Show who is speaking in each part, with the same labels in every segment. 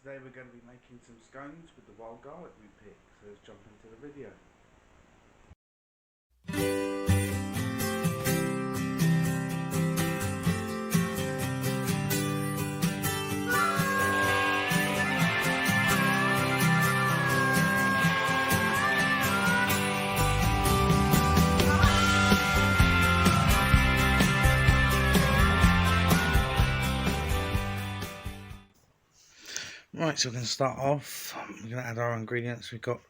Speaker 1: today we're going to be making some scones with the wild garlic we picked, so let's jump into the video. Right, so we're going to start off. We're going to add our ingredients. We've got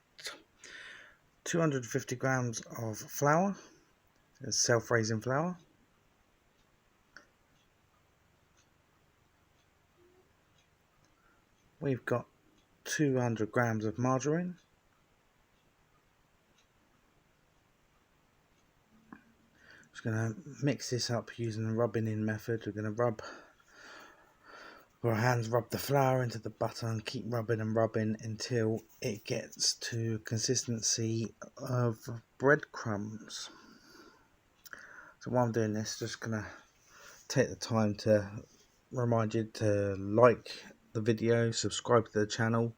Speaker 1: 250 grams of flour, it's self-raising flour. We've got 200 grams of margarine. Just going to mix this up using the rubbing in method. We're going to rub with our hands, rub the flour into the butter and keep rubbing and rubbing until it gets to consistency of breadcrumbs. So while I'm doing this, just going to take the time to remind you to like the video, subscribe to the channel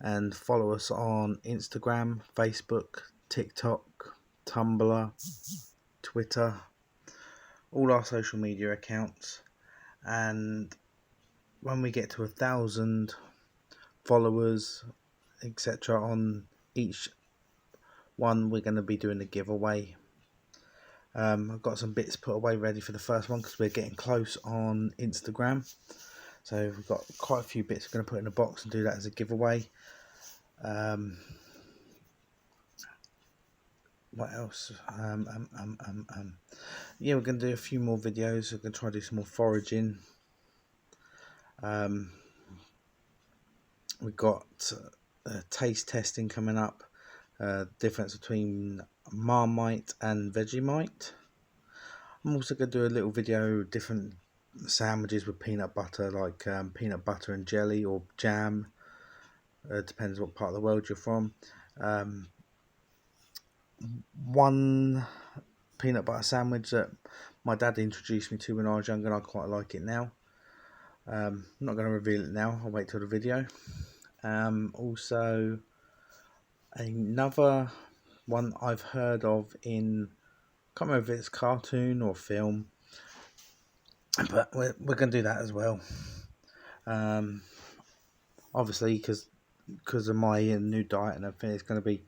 Speaker 1: and follow us on Instagram, Facebook, TikTok, Tumblr, Twitter, all our social media accounts. And when we get to 1,000 followers, etc. on each one, we're going to be doing a giveaway. I've got some bits put away ready for the first one because we're getting close on Instagram. So we've got quite a few bits we're going to put in a box and do that as a giveaway. What else? Yeah, we're going to do a few more videos. We're going to try to do some more foraging. We've got taste testing coming up. Difference between Marmite and Vegemite. I'm also going to do a little video, different sandwiches with peanut butter, like peanut butter and jelly or jam. Depends what part of the world you're from. One peanut butter sandwich that my dad introduced me to when I was younger, and I quite like it now. I'm not going to reveal it now, I'll wait till the video. Also, another one I've heard of in, I can't remember if it's cartoon or film, but we're going to do that as well. Obviously, because of my new diet and everything, it's going to be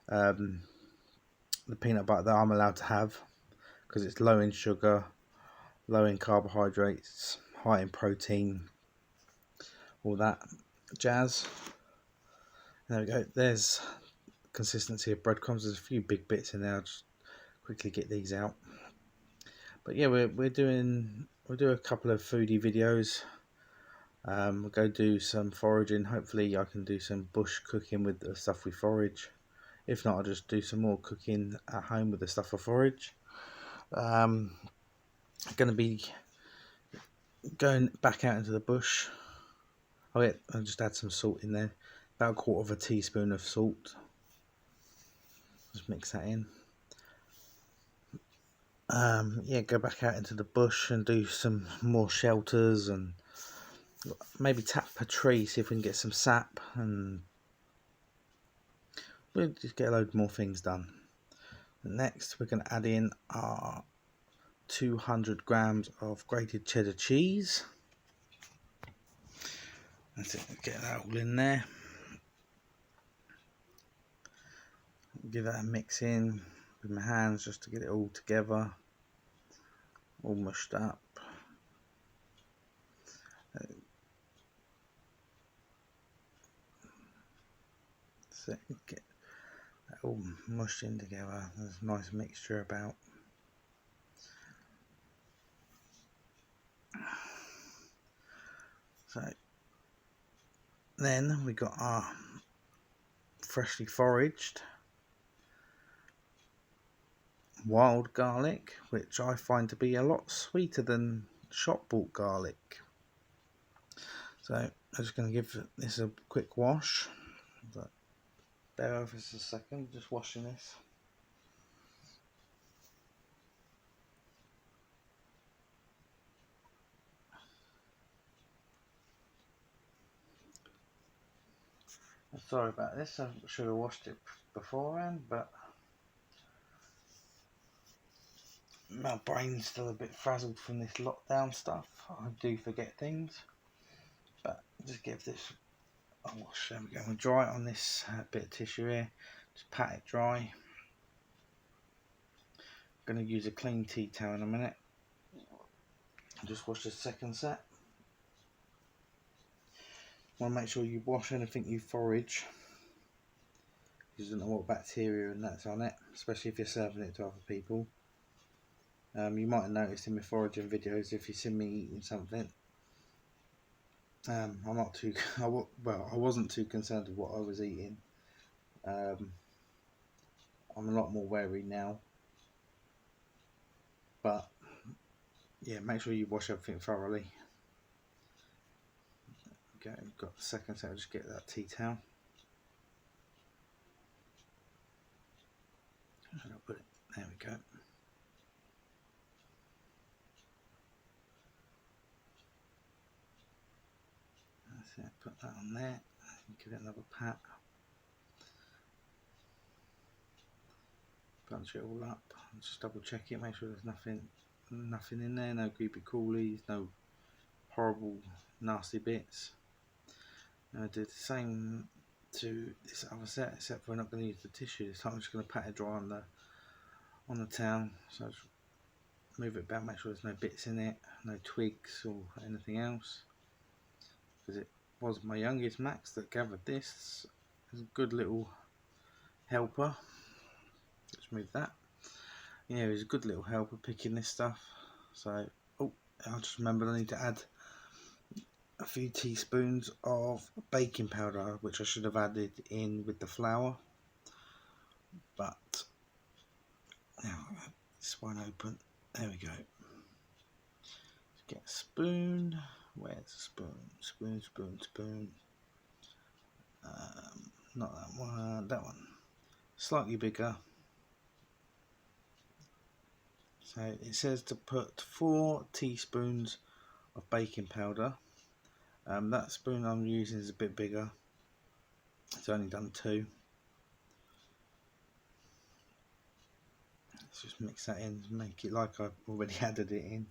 Speaker 1: the peanut butter that I'm allowed to have, because it's low in sugar, low in carbohydrates, high in protein, all that jazz. There we go. There's consistency of breadcrumbs. There's a few big bits in there. I'll just quickly get these out. But yeah, we'll do a couple of foodie videos. We'll go do some foraging. Hopefully I can do some bush cooking with the stuff we forage. If not, I'll just do some more cooking at home with the stuff I forage. Going to be going back out into the bush. I'll just add some salt in there. About 1/4 teaspoon of salt. Just mix that in. Yeah, go back out into the bush and do some more shelters and maybe tap a tree, see if we can get some sap, and we'll just get a load more things done. Next, we're going to add in our 200 grams of grated cheddar cheese. That's it, get that all in there. Give that a mix in with my hands just to get it all together, all mushed up. So get that all mushed in together. There's a nice mixture about. So then we got our freshly foraged wild garlic, which I find to be a lot sweeter than shop bought garlic. So I'm just going to give this a quick wash. But bear with us a second, just washing this. Sorry about this, I should have washed it beforehand, but my brain's still a bit frazzled from this lockdown stuff. I do forget things, but just give this a wash. There we go. I'm going to dry it on this bit of tissue here, just pat it dry. I'm going to use a clean tea towel in a minute. I'll just wash the second set. Want to make sure you wash anything you forage, because you don't know what bacteria and that's on it, especially if you're serving it to other people. You might have noticed in my foraging videos, if you see me eating something, I'm not too I wasn't too concerned with what I was eating. I'm a lot more wary now, but yeah, make sure you wash everything thoroughly. Okay, we've got the second set. I'll just get that tea towel. And I'll put it, there we go. That's it, put that on there, give it another pat. Bunch it all up, just double check it, make sure there's nothing in there, no creepy crawlies, no horrible nasty bits. And I did the same to this other set, except we're not going to use the tissue this time. I'm just going to pat it dry on the towel. So just move it back, make sure there's no bits in it, no twigs or anything else, because it was my youngest Max that gathered this. It's a good little helper. Let's move that. Yeah, he's a good little helper picking this stuff. So, oh, I just remembered I need to add a few teaspoons of baking powder, which I should have added in with the flour, but now this won't open. There we go. Let's get a spoon. Where's the spoon? Spoon. Not that one. That one. Slightly bigger. So it says to put 4 teaspoons of baking powder. That spoon I'm using is a bit bigger. It's only done 2. Let's just mix that in, make it like I've already added it in.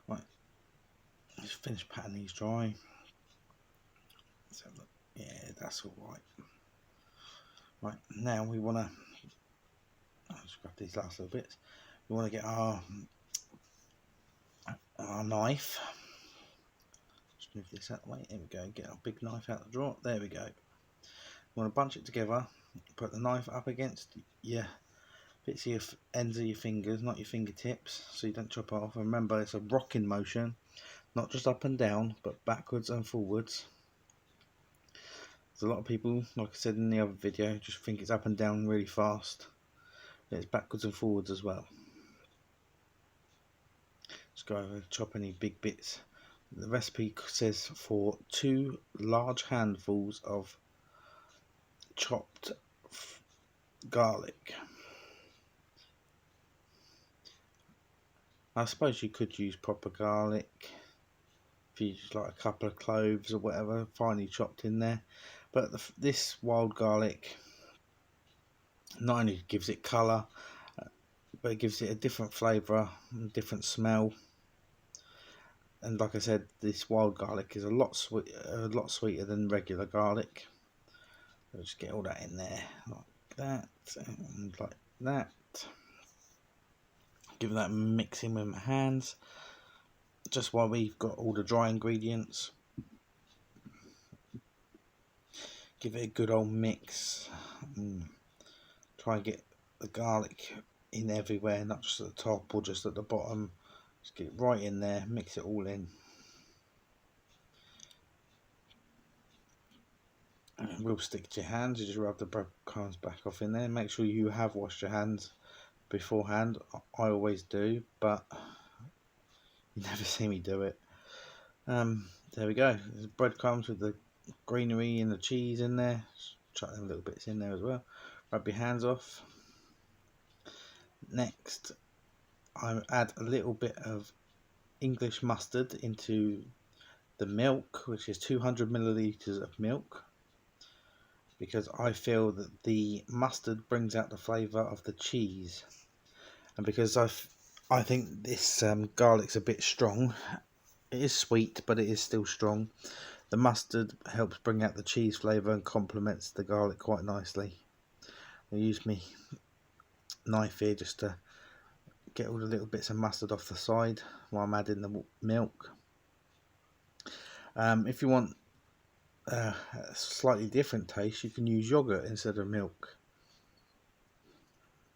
Speaker 1: Right, just finish patting these dry. So look, yeah, that's all right. Right, now we want to, I'll just grab these last little bits. We want to get our knife. Just move this out of the way. There we go. Get our big knife out of the drawer. There we go. You want to bunch it together. Put the knife up against your bits of your ends of your fingers, not your fingertips, so you don't chop it off. And remember, it's a rocking motion, not just up and down, but backwards and forwards. There's a lot of people, like I said in the other video, just think it's up and down really fast. But it's backwards and forwards as well. Just go over, chop any big bits. The recipe says for 2 large handfuls of chopped garlic. I suppose you could use proper garlic if you just like a couple of cloves or whatever finely chopped in there, but this wild garlic not only gives it colour, but it gives it a different flavour, a different smell. And like I said, this wild garlic is a lot sweeter than regular garlic. So just get all that in there like that and like that. Give that mixing with my hands just while we've got all the dry ingredients. Give it a good old mix and try and get the garlic in everywhere, not just at the top or just at the bottom. Just get it right in there, mix it all in. And it will stick to your hands. You just rub the breadcrumbs back off in there. Make sure you have washed your hands beforehand. I always do, but you never see me do it. There we go. There's breadcrumbs with the greenery and the cheese in there. Just chuck them little bits in there as well. Rub your hands off. Next, I add a little bit of English mustard into the milk, which is 200 milliliters of milk, because I feel that the mustard brings out the flavour of the cheese, and because I think this garlic's a bit strong. It is sweet, but it is still strong. The mustard helps bring out the cheese flavour and complements the garlic quite nicely. I use my knife here just to get all the little bits of mustard off the side while I'm adding the milk. If you want a slightly different taste, you can use yogurt instead of milk,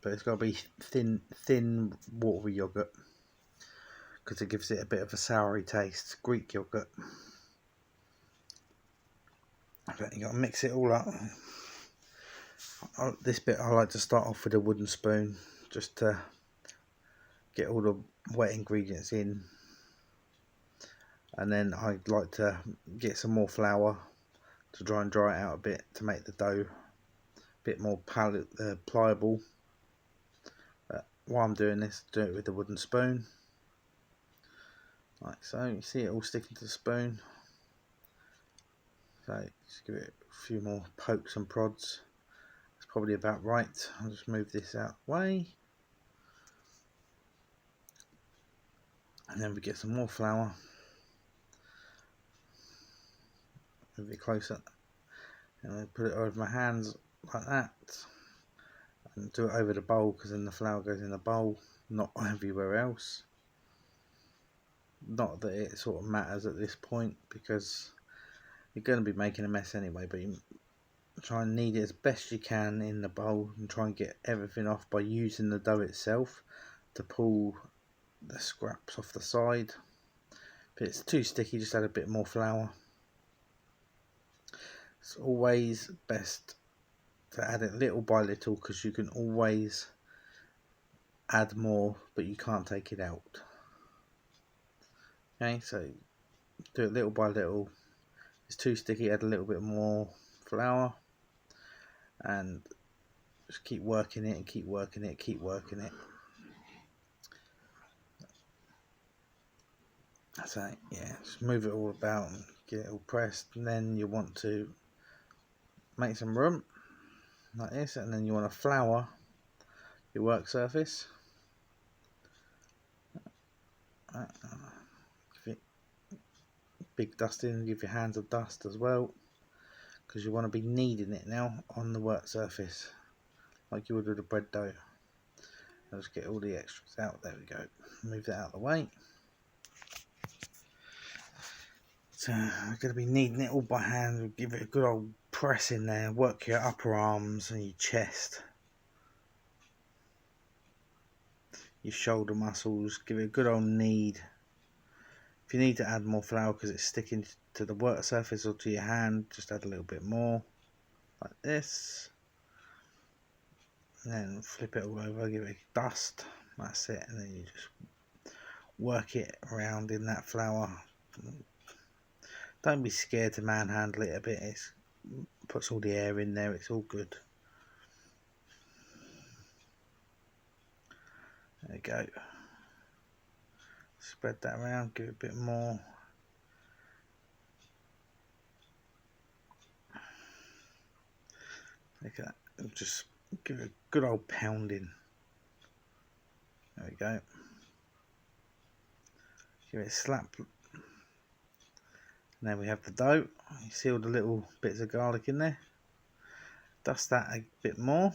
Speaker 1: but it's got to be thin watery yogurt, because it gives it a bit of a soury taste. Greek yogurt. But you got to mix it all up. This bit I like to start off with a wooden spoon, just to get all the wet ingredients in, and then I like to get some more flour to try and dry it out a bit to make the dough a bit more pliable. But while I'm doing this, do it with the wooden spoon, like so. You see it all sticking to the spoon, so just give it a few more pokes and prods. It's probably about right. I'll just move this out of the way, and then we get some more flour. Move it closer, and I put it over my hands like that, and do it over the bowl, because then the flour goes in the bowl, not everywhere else. Not that it sort of matters at this point, because you're going to be making a mess anyway, but you try and knead it as best you can in the bowl and try and get everything off by using the dough itself to pull the scraps off the side. If it's too sticky, just add a bit more flour. It's always best to add it little by little, because you can always add more, but you can't take it out. Okay, so do it little by little. If it's too sticky, add a little bit more flour, and just keep working it and keep working it, keep working it. So yeah, just move it all about and get it all pressed, and then you want to make some room like this, and then you want to flour your work surface. Give it big dusting, give your hands a dust as well, because you want to be kneading it now on the work surface like you would with a bread dough. I'll just get all the extras out. There we go. Move that out of the way. So I'm going to be kneading it all by hand. Give it a good old press in there. Work your upper arms and your chest, your shoulder muscles. Give it a good old knead. If you need to add more flour because it's sticking to the work surface or to your hand, just add a little bit more, like this. And then flip it all over, give it a dust. That's it. And then you just work it around in that flour. Don't be scared to manhandle it a bit. It puts all the air in there. It's all good. There we go. Spread that around. Give it a bit more. Look at that. Just give it a good old pounding. There we go. Give it a slap. And then we have the dough. You see all the little bits of garlic in there. Dust that a bit more.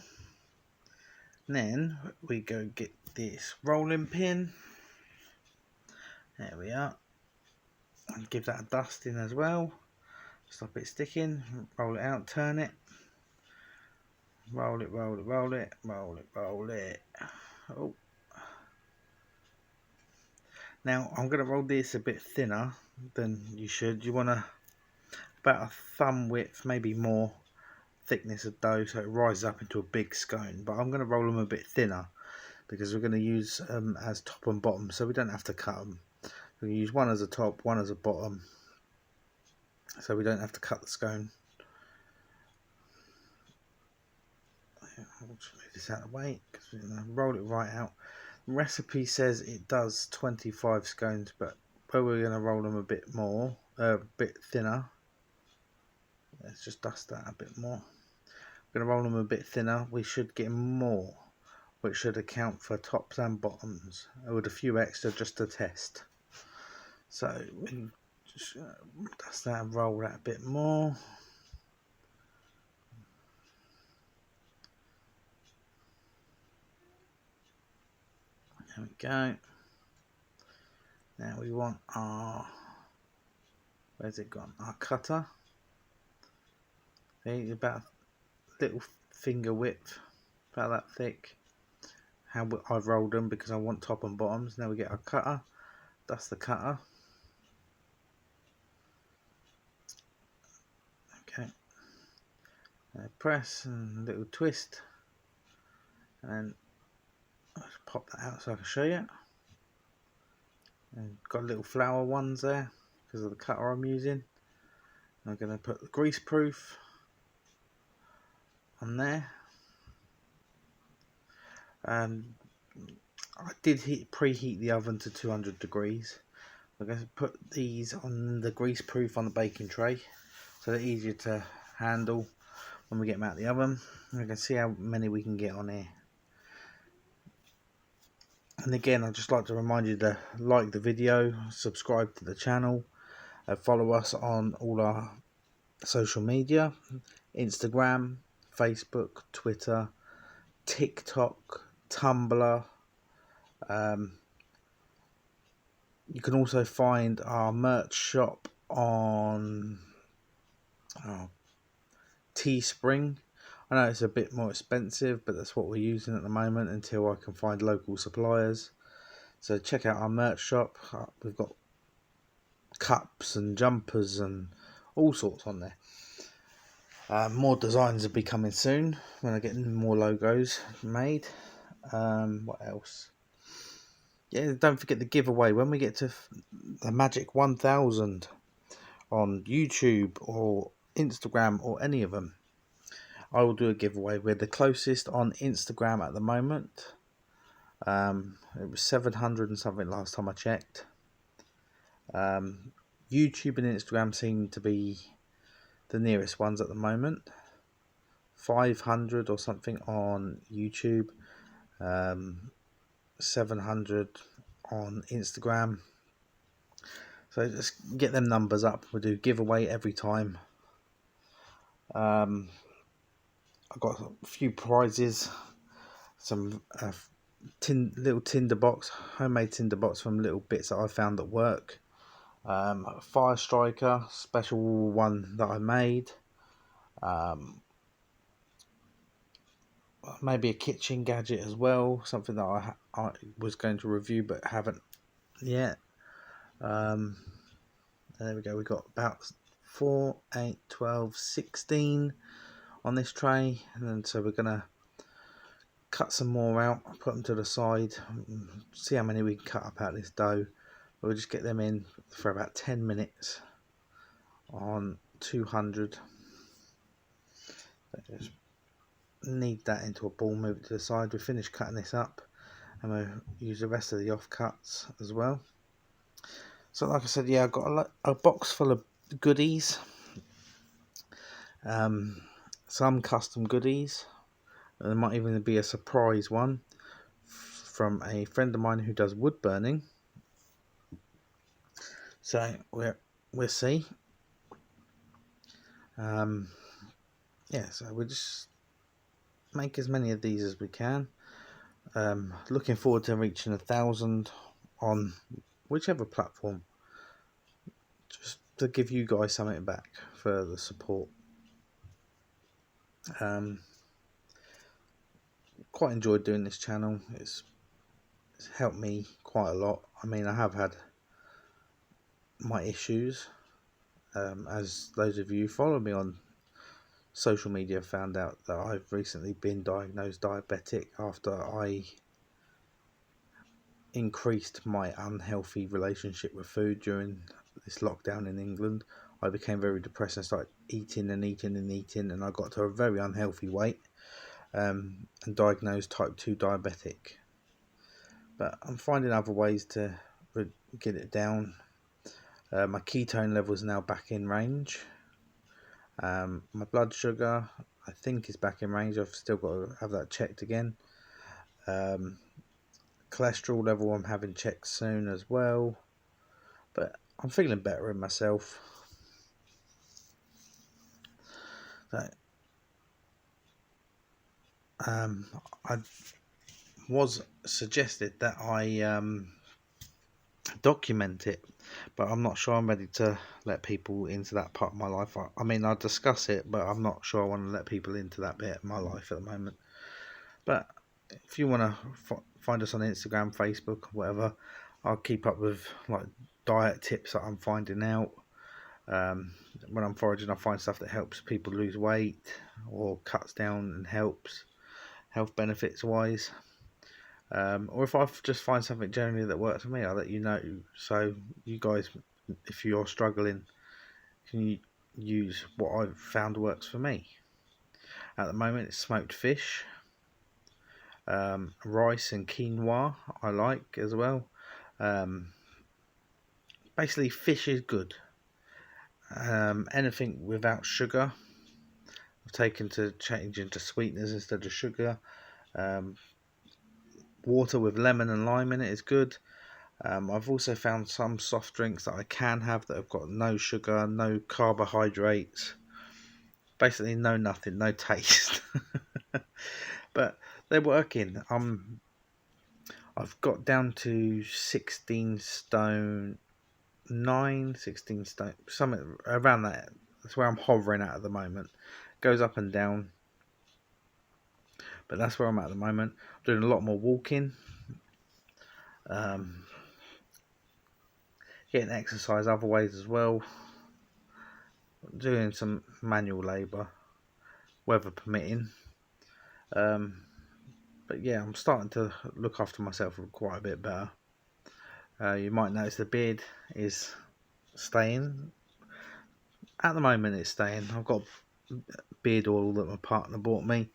Speaker 1: And then we go get this rolling pin. There we are. And give that a dusting as well. Stop it sticking. Roll it out, turn it. Roll it, roll it, roll it, roll it, roll it. Oh. Now I'm going to roll this a bit thinner than you should. You want about a thumb width, maybe more thickness of dough, so it rises up into a big scone. But I'm going to roll them a bit thinner because we're going to use them as top and bottom, so we don't have to cut them. We're going to use one as a top, one as a bottom, so we don't have to cut the scone. We'll just move this out of the way because we're going to roll it right out. The recipe says it does 25 scones, but we're going to roll them a bit more, a bit thinner. Let's just dust that a bit more. We're going to roll them a bit thinner. We should get more, which should account for tops and bottoms, with a few extra just to test. So we just dust that and roll that a bit more. There we go. Now we want our, where's it gone? Our cutter. It's about a little finger width, about that thick. How I've rolled them because I want top and bottoms. Now we get our cutter. That's the cutter. Okay. Press and a little twist, and then I'll just pop that out so I can show you. And got little flower ones there because of the cutter I'm using. I'm going to put the grease proof on there. I did preheat the oven to 200 degrees. I'm going to put these on the grease proof on the baking tray so they're easier to handle when we get them out of the oven. And we can see how many we can get on here. And again, I'd just like to remind you to like the video, subscribe to the channel, follow us on all our social media, Instagram, Facebook, Twitter, TikTok, Tumblr. You can also find our merch shop on Teespring. I know it's a bit more expensive, but that's what we're using at the moment until I can find local suppliers. So check out our merch shop. We've got cups and jumpers and all sorts on there. More designs will be coming soon when I get more logos made. What else? Yeah, don't forget the giveaway. When we get to the magic 1000 on YouTube or Instagram or any of them, I will do a giveaway. We're the closest on Instagram at the moment. It was 700 and something last time I checked. YouTube and Instagram seem to be the nearest ones at the moment. 500 or something on YouTube, 700 on Instagram. So just get them numbers up. We'll do giveaway every time. I've got a few prizes, some little tinderbox, homemade tinderbox from little bits that I found at work. A fire striker, special one that I made. Maybe a kitchen gadget as well, something that I was going to review but haven't yet. There we go, we got about 4, 8, 12, 16 on this tray, and then so we're going to cut some more out, put them to the side, see how many we can cut up out of this dough. We'll just get them in for about 10 minutes on 200. So just knead that into a ball, move it to the side. We finish cutting this up and we'll use the rest of the offcuts as well. So like I said, yeah, I've got a box full of goodies, some custom goodies. There might even be a surprise one from a friend of mine who does wood burning. So we'll see. Yeah, so we'll just make as many of these as we can. Looking forward to reaching 1,000 on whichever platform, just to give you guys something back for the support. Quite enjoyed doing this channel. It's helped me quite a lot. I mean, I have had my issues, as those of you who follow me on social media found out that I've recently been diagnosed diabetic after I increased my unhealthy relationship with food during this lockdown in England. I became very depressed and started eating and I got to a very unhealthy weight. and diagnosed type 2 diabetic. But I'm finding other ways to get it down. My ketone level is now back in range. My blood sugar, I think, is back in range. I've still got to have that checked again. Cholesterol level I'm having checked soon as well. But I'm feeling better in myself. So, I was suggested that I document it, but I'm not sure I'm ready to let people into that part of my life. I mean, I'll discuss it, but I'm not sure I want to let people into that bit of my life at the moment. But if you want to find us on Instagram, Facebook, whatever, I'll keep up with like diet tips that I'm finding out. When I'm foraging, I find stuff that helps people lose weight or cuts down and helps health benefits wise. Or if I just find something generally that works for me, I'll let you know. So you guys, if you're struggling, can you use what I've found works for me? At the moment, it's smoked fish, rice and quinoa I like as well. Basically, fish is good. Anything without sugar, I've taken to change into sweeteners instead of sugar. Water with lemon and lime in it is good. I've also found some soft drinks that I can have that have got no sugar, no carbohydrates, basically no nothing, no taste. But they're working. I've got down to 16 stone 9, 16 stone, something around that. That's where I'm hovering at the moment. Goes up and down, but that's where I'm at the moment. I'm doing a lot more walking, getting exercise other ways as well, doing some manual labour, weather permitting. But yeah, I'm starting to look after myself quite a bit better. You might notice the beard is staying. At the moment it's staying. I've got beard oil that my partner bought me.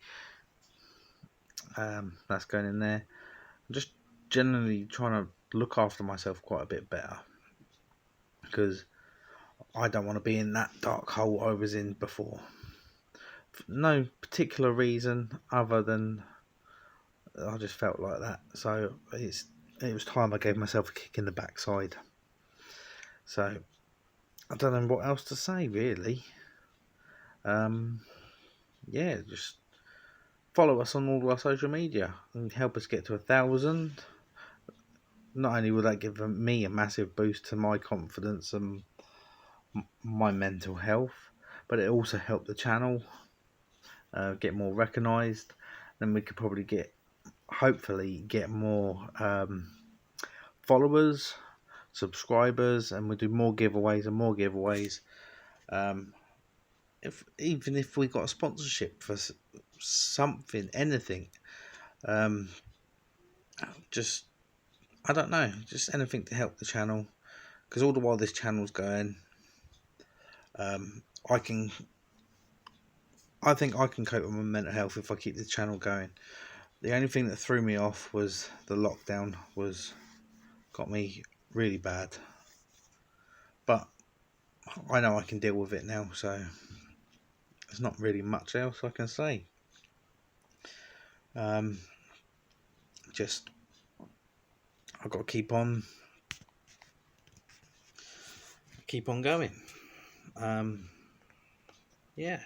Speaker 1: That's going in there. I'm just generally trying to look after myself quite a bit better, because I don't want to be in that dark hole I was in before. No particular reason other than I just felt like that. So it was time I gave myself a kick in the backside. So I don't know what else to say really. Yeah, just follow us on all our social media and help us get to 1,000. Not only will that give me a massive boost to my confidence and my mental health, but it also helped the channel get more recognised. Then we could probably hopefully get more followers, subscribers, and we'll do more giveaways and more giveaways. Even if we got a sponsorship for something, anything, just I don't know, just anything to help the channel, because all the while this channel's going, I think I can cope with my mental health if I keep the channel going. The only thing that threw me off was the lockdown got me really bad, but I know I can deal with it now, so there's not really much else I can say. Just I've got to keep on going. Yeah,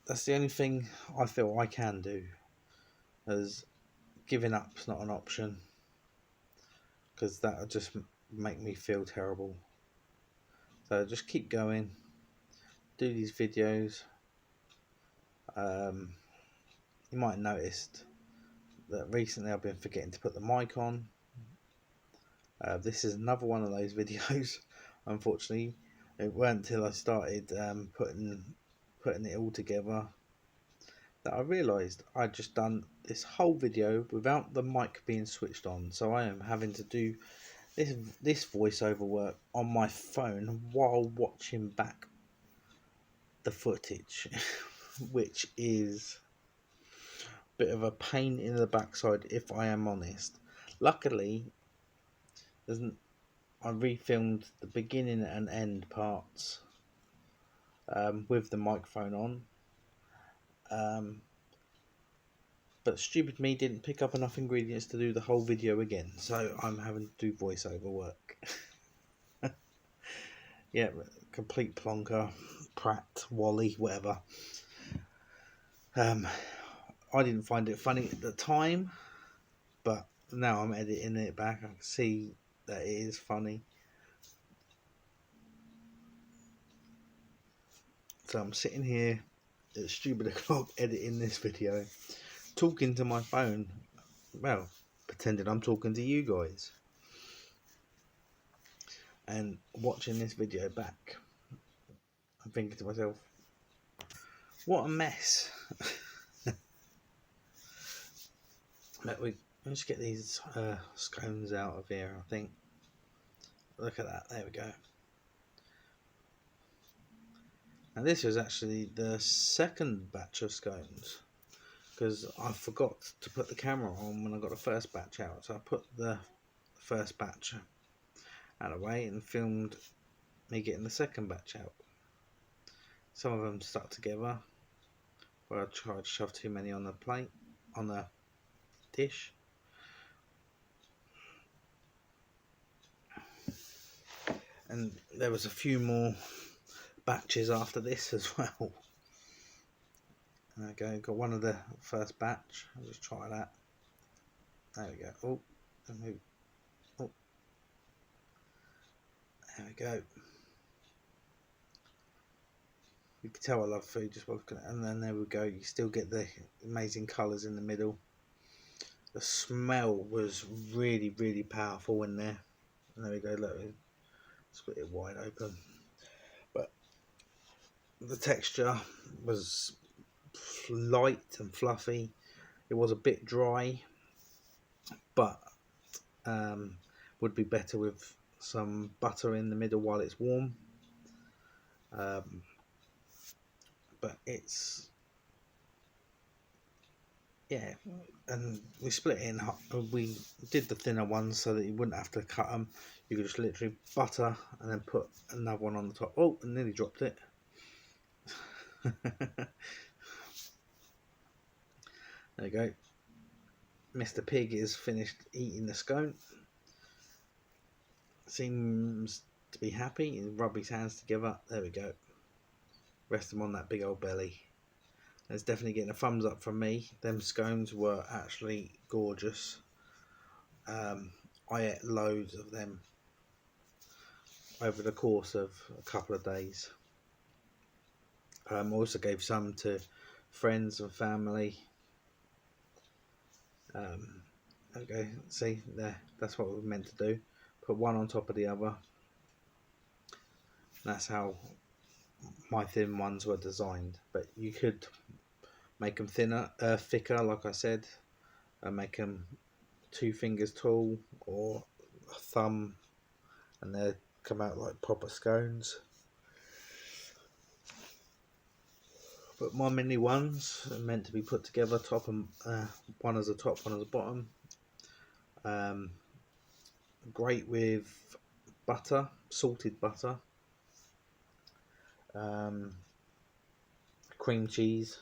Speaker 1: that's the only thing I feel I can do, as giving up's not an option, because that would just make me feel terrible. So just keep going, do these videos. You might have noticed that recently I've been forgetting to put the mic on. This is another one of those videos. Unfortunately, it weren't until I started putting it all together that I realised I'd just done this whole video without the mic being switched on. So I am having to do this voiceover work on my phone while watching back the footage. which is a bit of a pain in the backside if I am honest. Luckily, I refilmed the beginning and end parts with the microphone on. But stupid me didn't pick up enough ingredients to do the whole video again, so I'm having to do voiceover work. Yeah, complete plonker, Pratt, Wally, whatever. I didn't find it funny at the time, but now I'm editing it back, I can see that it is funny. So I'm sitting here at stupid o'clock editing this video, talking to my phone, well, pretending I'm talking to you guys, and watching this video back. I'm thinking to myself, what a mess. Let's get these scones out of here, I think. Look at that, there we go. And this was actually the second batch of scones, because I forgot to put the camera on when I got the first batch out. So I put the first batch out of the way and filmed me getting the second batch out. Some of them stuck together where I tried to shove too many on the plate, on the dish. And there was a few more batches after this as well. There we go, got one of the first batch. I'll just try that. There we go. Oh, oh. There we go. You can tell I love food just by looking at it. And then there we go. You still get the amazing colours in the middle. The smell was really, really powerful in there. And there we go. Look, split it wide open. But the texture was light and fluffy. It was a bit dry, but would be better with some butter in the middle while it's warm. But it's, yeah, and we split it in half. We did the thinner ones so that you wouldn't have to cut them. You could just literally butter and then put another one on the top. Oh, I nearly dropped it. There you go. Mr. Pig is finished eating the scone. Seems to be happy. He'll rub his hands together. There we go. Rest him on that big old belly. It's definitely getting a thumbs up from me. Them scones were actually gorgeous. I ate loads of them over the course of a couple of days. I also gave some to friends and family. Okay, see there, that's what we were meant to do. Put one on top of the other. That's how my thin ones were designed. But you could make them thicker, like I said, and make them 2 fingers tall or a thumb, and they come out like proper scones. But my mini ones are meant to be put together, top and one as a top, one as a bottom. Great with butter, salted butter, cream cheese.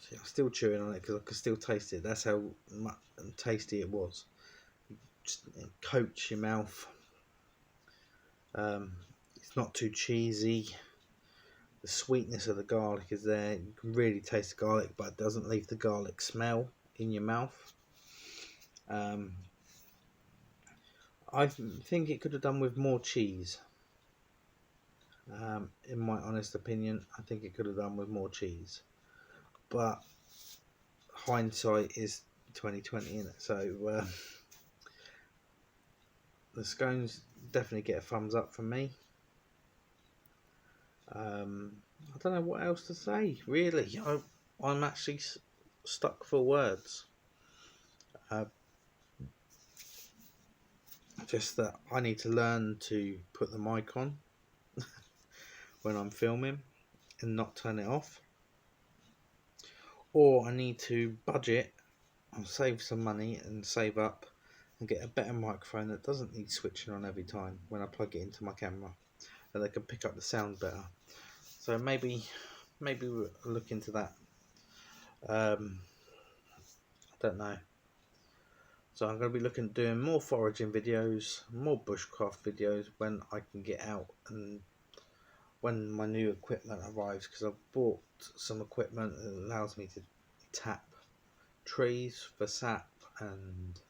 Speaker 1: See, I'm still chewing on it because I can still taste it. That's how tasty it was. Just coats your mouth. It's not too cheesy. The sweetness of the garlic is there. You can really taste the garlic, but it doesn't leave the garlic smell in your mouth. I think it could have done with more cheese. In my honest opinion, I think it could have done with more cheese. But hindsight is 2020, isn't it? So the scones definitely get a thumbs up from me. I don't know what else to say, really. I'm actually stuck for words. Just that I need to learn to put the mic on. when I'm filming and not turn it off, or I need to budget and save some money and save up and get a better microphone that doesn't need switching on every time when I plug it into my camera, and they can pick up the sound better. So maybe we'll look into that. I don't know. So I'm going to be looking at doing more foraging videos, more bushcraft videos when I can get out and when my new equipment arrives, because I've bought some equipment that allows me to tap trees for sap, and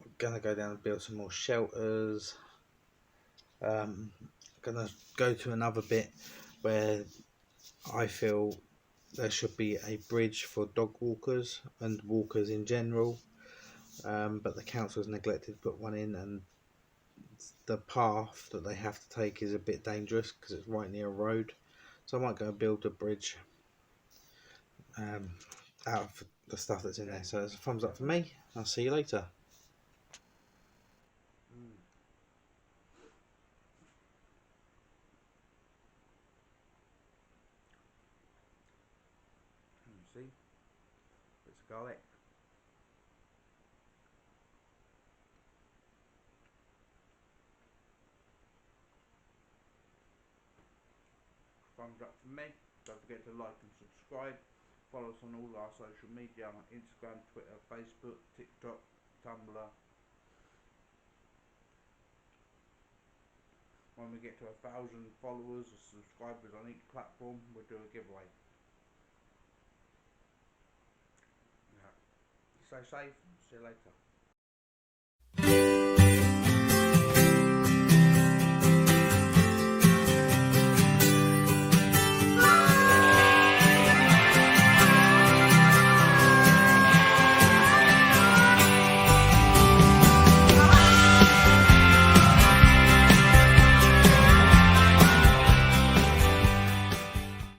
Speaker 1: I'm going to go down and build some more shelters. I'm going to go to another bit where I feel there should be a bridge for dog walkers and walkers in general, but the council has neglected to put one in, and the path that they have to take is a bit dangerous because it's right near a road. So I might go and build a bridge out of the stuff that's in there. So it's a thumbs up for me. I'll see you later. See, it's garlic. Thumbs up for me. Don't forget to like and subscribe. Follow us on all our social media: Instagram, Twitter, Facebook, TikTok, Tumblr. When we get to 1,000 followers or subscribers on each platform, we'll do a giveaway. Yeah. Stay safe. See you later.